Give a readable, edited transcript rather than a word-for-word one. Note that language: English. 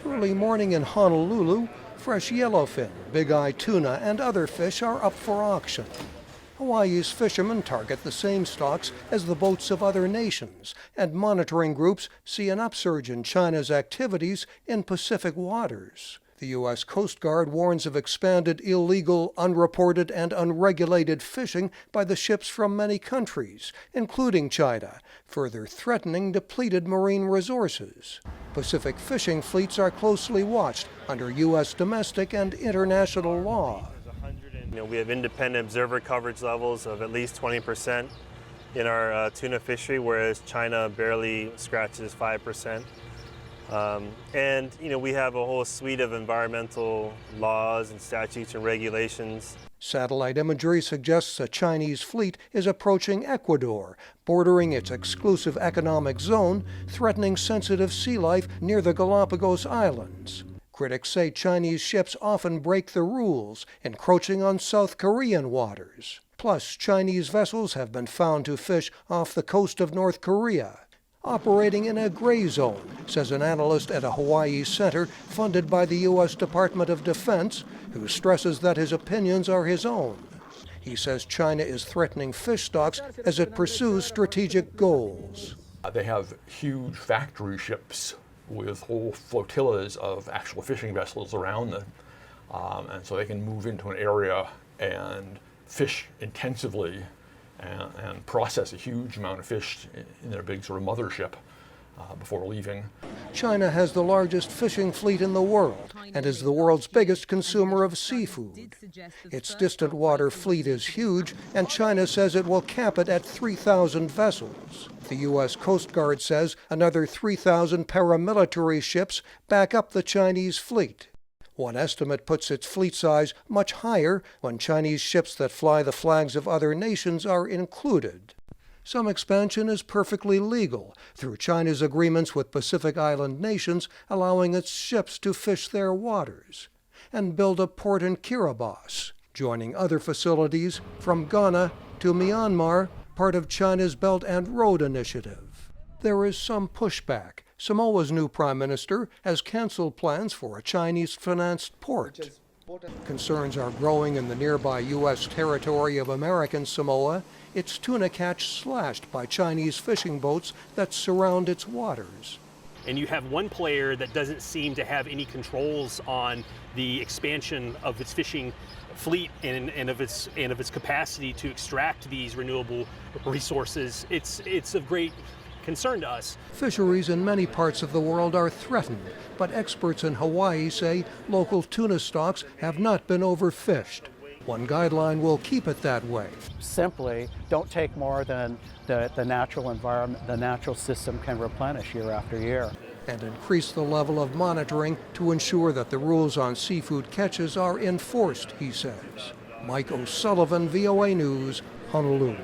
Early morning in Honolulu, fresh yellowfin, big-eye tuna, and other fish are up for auction. Hawaii's fishermen target the same stocks as the boats of other nations, and monitoring groups see an upsurge in China's activities in Pacific waters. The U.S. Coast Guard warns of expanded illegal, unreported, and unregulated fishing by the ships from many countries, including China, further threatening depleted marine resources. Pacific fishing fleets are closely watched under U.S. domestic and international law. We have independent observer coverage levels of at least 20% in our tuna fishery, whereas China barely scratches 5%. And we have a whole suite of environmental laws and statutes and regulations. Satellite imagery suggests a Chinese fleet is approaching Ecuador, bordering its exclusive economic zone, threatening sensitive sea life near the Galapagos Islands. Critics say Chinese ships often break the rules, encroaching on South Korean waters. Plus, Chinese vessels have been found to fish off the coast of North Korea, operating in a gray zone, says an analyst at a Hawaii center funded by the U.S. Department of Defense, who stresses that his opinions are his own. He says China is threatening fish stocks as it pursues strategic goals. They have huge factory ships with whole flotillas of actual fishing vessels around them. And so they can move into an area and fish intensively and process a huge amount of fish in their big sort of mothership before leaving. China has the largest fishing fleet in the world and is the world's biggest consumer of seafood. Its distant water fleet is huge, and China says it will cap it at 3,000 vessels. The U.S. Coast Guard says another 3,000 paramilitary ships back up the Chinese fleet. One estimate puts its fleet size much higher when Chinese ships that fly the flags of other nations are included. Some expansion is perfectly legal through China's agreements with Pacific Island nations allowing its ships to fish their waters, and build a port in Kiribati, joining other facilities from Ghana to Myanmar, part of China's Belt and Road Initiative. There is some pushback. Samoa's new prime minister has canceled plans for a Chinese-financed port. Concerns are growing in the nearby U.S. territory of American Samoa, its tuna catch slashed by Chinese fishing boats that surround its waters. And you have one player that doesn't seem to have any controls on the expansion of its fishing fleet and of its capacity to extract these renewable resources. It's of great concern to us. Fisheries in many parts of the world are threatened, but experts in Hawaii say local tuna stocks have not been overfished. One guideline will keep it that way. Simply don't take more than the natural environment, the natural system can replenish year after year. And increase the level of monitoring to ensure that the rules on seafood catches are enforced, he says. Mike O'Sullivan, VOA News, Honolulu.